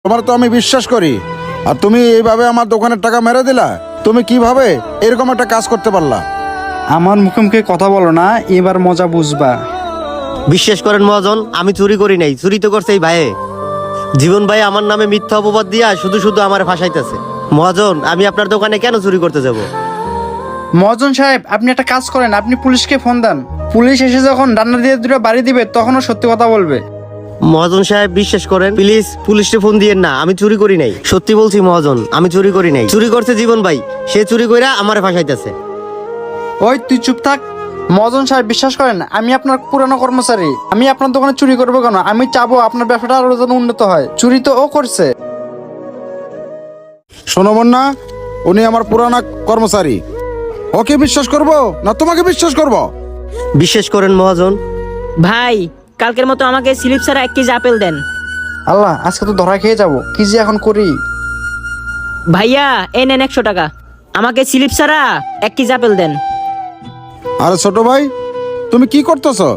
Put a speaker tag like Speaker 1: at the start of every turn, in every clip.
Speaker 1: তোমার তো আমি বিশ্বাস করি, আর তুমি এইভাবে আমার দোকানের টাকা মেরে দিলা। তুমি কিভাবে এরকম একটা কাজ করতে পারলা?
Speaker 2: আমার মুখে মুখে কথা বলো না, এবার মজা বুঝবা।
Speaker 3: বিশ্বাস করেন মহাজন, আমি চুরি করি নাই, চুরি তো করছে এই ভাইয়ে। জীবন ভাই আমার নামে মিথ্যা অপবাদ দিয়া শুধু শুধু আমার ফাঁসাইতেছে। মহাজন, আমি আপনার দোকানে কেন চুরি করতে যাব?
Speaker 2: মহাজন সাহেব, আপনি একটা কাজ করেন, আপনি পুলিশকে ফোন দেন। পুলিশ এসে যখন ডান্ডা দিয়ে দুটো বাড়ি দিবে তখনও সত্যি কথা বলবে।
Speaker 3: মহাজন সাহেব বিশ্বাস করেন, প্লিজ পুলিশকে ফোন দিয়েন না, আমি চুরি করি নাই। সত্যি বলছি মহাজন, আমি চুরি করি নাই। চুরি করছে জীবন ভাই, সে চুরি কইরা আমার ফাঁসাইতেছে।
Speaker 2: ওই তুই চুপ থাক। মহাজন সাহেব বিশ্বাস করেন, আমি আপনার পুরানো কর্মচারী। আমি আপনার দোকানে চুরি করবো কেন? আমি চাবো আপনার ব্যবসাটা আরো যেন উন্নত হয়। চুরি তো ও করছে।
Speaker 1: শোনো বন্যা, উনি আমার পুরানা কর্মচারী। ওকে বিশ্বাস করব না তোমাকে বিশ্বাস করব?
Speaker 3: বিশ্বাস করেন মহাজন।
Speaker 4: ভাই, কালকের মতো আমাকে স্লিপ ছাড়া 1 কেজি আপেল দেন।
Speaker 2: আল্লাহ, আজকে তো ধরা খেয়ে যাবো, কি যে এখন করি।
Speaker 4: ভাইয়া, এই নেন 100 টাকা। আমাকে স্লিপ ছাড়া 1 কেজি আপেল দেন।
Speaker 1: আরে ছোট ভাই, তুমি কি করতেছো?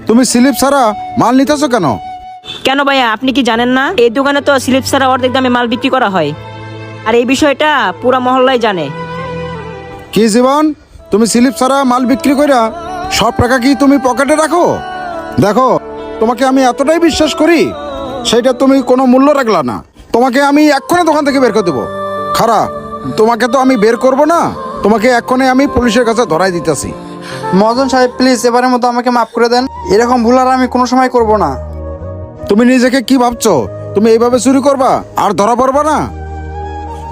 Speaker 1: তুমি স্লিপ ছাড়া মাল নিতেছো কেন?
Speaker 4: কেন ভাইয়া, আপনি কি জানেন না এই দোকানে তো স্লিপ ছাড়া অর্ধেক দামে মাল বিক্রি করা হয়? আর এই বিষয়টা পুরা মহল্লায় জানে।
Speaker 1: কি জীবন, তুমি স্লিপ ছাড়া মাল বিক্রি কইরা সব টাকা কি তুমি পকেটে রাখো? দেখো, তোমাকে আমি এতটাই বিশ্বাস করি, সেটা তুমি কোনো মূল্য রাখলা না। তোমাকে আমি এক্ষণে দোকান থেকে বের করে দেবো। খারাপ, তোমাকে তো আমি বের করব না, তোমাকে এক্ষণে আমি পুলিশের কাছে ধরাই দিতেছি।
Speaker 2: মহাজন সাহেব প্লিজ এবারের মতো আমাকে মাফ করে দেন। এরকম ভুল আর আমি কোনো সময় করব না।
Speaker 1: তুমি নিজেকে কি ভাবছো? তুমি এইভাবে চুরি করবা আর ধরা পড়বা না?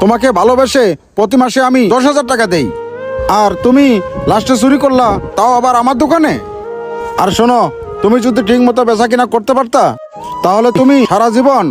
Speaker 1: তোমাকে ভালোবেসে প্রতি মাসে আমি 10,000 টাকা দেই, আর তুমি লাস্টে চুরি করলা, তাও আবার আমার দোকানে। আর শোনো, তুমি যদি ঠিক মতো বেচা কিনা করতে পারতা, তাহলে তুমি সারা জীবন